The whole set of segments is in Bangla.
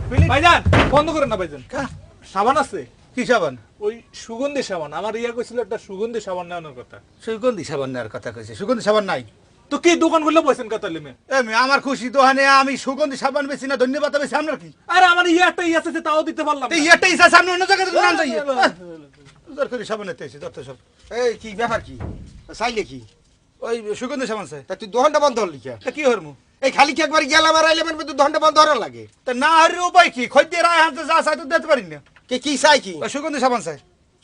ভাইজান বন্ধ করেন না ভাইজান। সাবান আছে? কি সাবান? ওই সুগন্ধি সাবান। আমার ইয়া কইছিল একটা সুগন্ধি সাবান নেওয়ার কথা। সুগন্ধি সাবান নেওয়ার কথা কইছে, সুগন্ধি সাবান নাই তো কি দোকান খুললে বসেন কথা লিমে? এমনি আমার খুশি দোকানে আমি সুগন্ধি সাবান বেশি না ধন্যবাদ বেশি আপনার কি? আরে আমার ইয়া একটা ইয়া আছে তাও দিতে পারলাম না। এই একটা ইসা সামনে অন্য জায়গায় নাম যাই দরকারি সাবান নিতে এসে যত সব। এই কি ব্যাপার কি চাইলে কি ওই সুগন্ধি সাবান চাই। তা তুই দোকানটা বন্ধ হলি কে? তা কি হরমু? এই খালি কি একবার গেলাম আর আইলাম তুই দোকানটা বন্ধ হওয়ার লাগে? তা না হরে উপায় কি? খদ্দের আয় হাতে যা চাই তো দিতে পারি না। কে কি চাই কি? ওই সুগন্ধি সাবান চাই।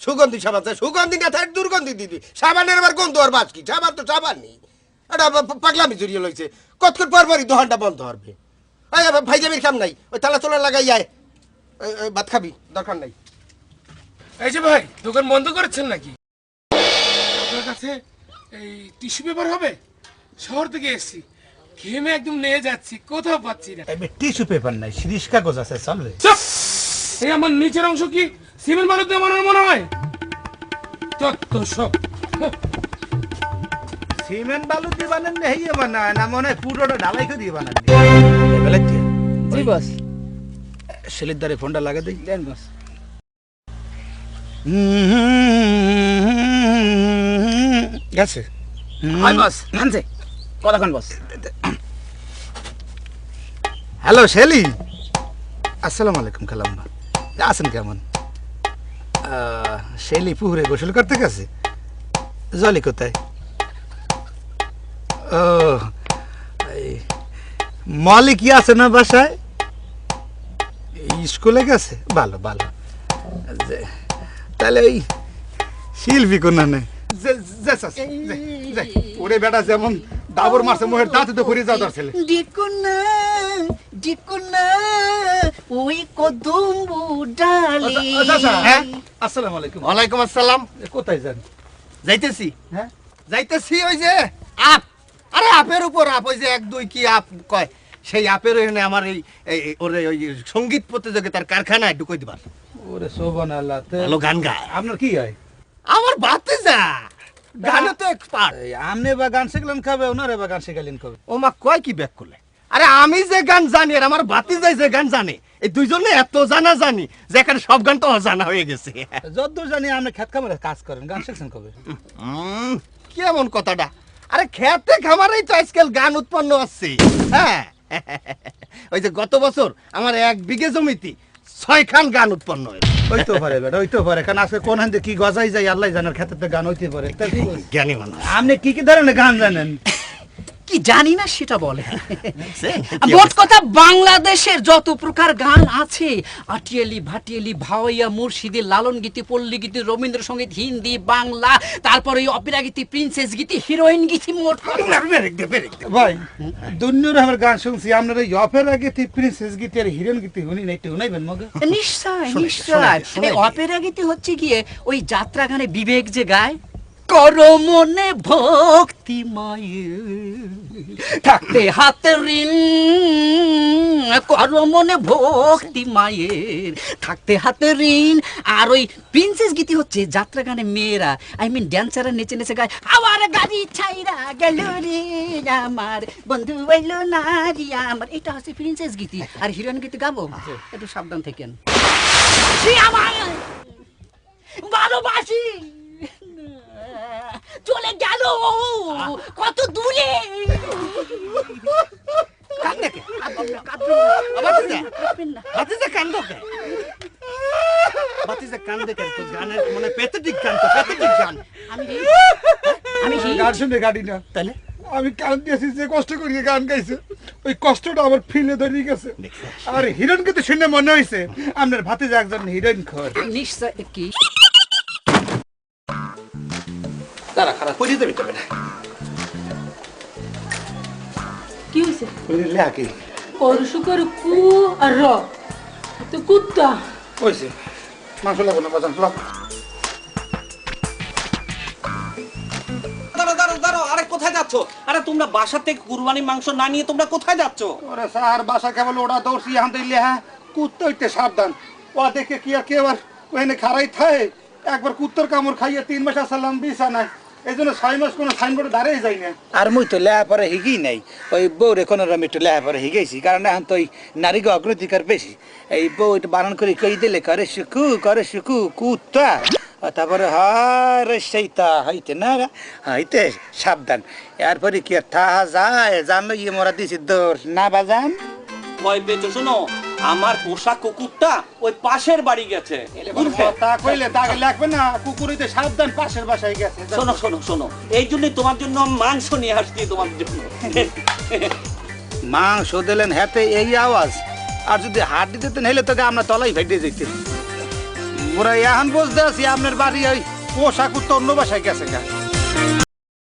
সুগন্ধি সাবান চাই? সুগন্ধি না থাক দুর্গন্ধি দিবি। সাবানের আবার গন্ধ আর বাজ কি? সাবান তো সাবান নেই। এটা পাগলামি জড়িয়ে লইছে। কতক্ষণ পর পরই দোকানটা বন্ধ হবে। এই ভাই যাবির কাম নাই, ওই তালা তোলা লাগাই আয়। ভাত খাবি দরকার নাই। এই যে ভাই দোকান বন্ধ করেছেন নাকি? আপনার কাছে এই টিস্যু পেপার হবে? শহর থেকে এসেছি, ঘেমে একদম নিয়ে যাচ্ছি, কোথাও পাচ্ছি না। এই টিস্যু পেপার নাই, সিরিজ কাগজ আছে চলবে। চুপ! এই আমার নিচের অংশ কি সিমেন্ট বালু দিয়ে বানানো মনে হয়? যত সব সিমেন্ট বালু দিয়ে বানান না হইয়ে বানায় না মনে হয় পুরোটা ঢালাই করে দিয়ে বানান। জি বস। শিলিদারে ফোনটা লাগা দেই। দেন বস। গেছে হয় বস, আনছে কতক্ষণ বস? হ্যালো শেলি, আসসালামু আলাইকুম খালাম্মা, আছেন কেমন? শেলি পুকুরে গোসল করতে গেছে। জলি কোথায়? ও মালিক কি আছে না বাসায়? স্কুলে গেছে? ভালো ভালো। তাহলে ওই শিল্পী কোনা নেই ওরে বেটা যেমন ডাবর মারছে মোহের দাঁতে তো ঘুরে যাওয়ার ছেলে। ডিকুনা ডিকুনা ওই কদম ডালে। হ্যাঁ আসসালামু আলাইকুম। ওয়ালাইকুম আসসালাম। কোথায় যান? যাইতেছি, হ্যাঁ যাইতেছি ওই যে আপ, আরে আপের উপর আপ, ওই যে এক দুই কি আপ কয় সেই আপের ওখানে আমার এই ওরে ওই সঙ্গীত প্রতিযোগিতার কারখানায় ঢুকই দিবার। ওরে সুবহানাল্লাহ। ভালো গান গায়। আপনার কি হয়? আমার ভাতিজা গানে তো এক্সপার্ট। আমনে বা গান শিখলেন কবে, ওনারে বা গান শিখালেন কবে? ও মা কয় কি ব্যাক করলে? আরে আমি যে গান জানি আর আমার ভাতিজাই যে গান জানে, এই দুইজনে এত জানা জানি যে এখানে সব গান তো অজানা হয়ে গেছে। যতদূর জানি আপনি খেত খামারে কাজ করেন, গান শিখছেন কবে? কেমন কথাটা? আরে খেতে খামারেই তো আজকাল গান উৎপন্ন হচ্ছে। হ্যাঁ, ওই যে গত বছর আমার 1 বিঘে জমিতে 6 খান গান উৎপন্ন হয়েছে। হইতে পারে বেটা, হইতে পারে, কারণ আজকে কোন হাতে কি গজাই যায় আল্লাহ জানার, ক্ষেত্রে গান হইতে পারে। জ্ঞানী মানুষ। আপনি কি কি ধরনের গান জানেন? কি জানি না সেটা বলে। মোট কথা বাংলাদেশের যত প্রকার গান আছে, আটিয়ালি ভাটিয়ালি ভাওয়াইয়া মুর্শিদি লালন গীতি পল্লী গীতি রবীন্দ্রসঙ্গীত হিন্দি বাংলা, তারপরে ওই অপেরা গীতি প্রিন্সেস গীতি হিরোইন গীতি, মোট ভাই দুনিয়ার আমার গান শুনছি, আপনার এই অপেরা গীতি প্রিন্সেস গীতি আর হিরোইন গীতি শুনি না, একটু শুনাইবেন মগে? নিশ্চয় নিশ্চয়। এই অপেরা গীতি হচ্ছে গিয়ে ওই যাত্রা গানে বিবেক যে গায়, করো মনে ভক্তি মায়ের থাকতে হাতে ঋণ, করো মনে ভক্তি মায়ের থাকতে হাতে ঋণ। আর ওই প্রিন্সেস গীতি হচ্ছে যাত্রা গানে মেয়েরা, আই মিন ড্যান্সাররা নেচে নেচে গায়, আমার গাড়ি ছাইরা গেল রে আমার বন্ধু এলো না রে আমার। এটা হচ্ছে প্রিন্সেস গীতি। আর হিরোইন গীতি গাবো, একটু সাবধান থাকেন। আমার ভালোবাসি চলে গেল কত দূরে। আমি কান দিয়েছি যে কষ্ট করিয়ে গান গাইছে, ওই কষ্টটা আমার ফিলে ধরে গেছে। আর হিরোইন কিন্তু শুনে মনে হয়েছে আপনার ভাতিজা একজন হিরোইন খোর। নিশ্চয়। কি তারা খারাপ করে দেবে তবে না। কি হয়েছে? লেখি পরশু করে কু আর র তো কুত্তা হয়েছে মাংস লাগবো না বাজান। আরে কোথায় যাচ্ছ? আরে তোমরা বাসা থেকে কুরবানি মাংস না নিয়ে তোমরা কোথায় যাচ্ছ? ওরে স্যার বাসা কেবল ওটা দৌড়ছি এখন দিলে। হ্যাঁ কুত্তা হইতে সাবধান, ও দেখে কি আর কে আবার ওখানে খারাই থাকে। একবার কুত্তর কামড় খাইয়ে 3 মাস আসলাম বিছানায়, এই জন্য 6 মাস কোনো সাইনবোর্ডে দাঁড়িয়ে যাই না। আর মুই তো লেখাপড়া শিখি নাই, ওই বউরে কোনো আমি একটু লেখাপড়া শিখেছি, কারণ এখন তো ওই নারীকে অগ্রাধিকার বেশি। এই বউ একটু বারণ করে কই দিলে করে শুকু কুত্তা, তারপরে হারে সেইটা হইতে না হইতে সাবধান। এরপরে কি আর থাহা যায়, জানলো ইয়ে মোরা দিছি দৌড় না বাজান। ভয় পেয়েছো? শোনো, আমার পোষা কুকুরটা ওই পাশের বাড়ি গেছে, বুঝলে? তা কইলে তাকে লাগবে না, কুকুরিতে সাবধান পাশের বাসায় গেছে। শোনো শোনো শোনো, এই জন্যই তোমার জন্য মাংস নিয়ে আসছি তোমার জন্য। মাংস দিলেন হাতে এই আওয়াজ, আর যদি হাড্ডি দিতেন হেলে তোকে আমরা তলাই ফেটে যেতেন। ওরা এখন বুঝতে আছি আপনার বাড়ি ওই পোশাক উত্তর অন্য বাসায় গেছে গা।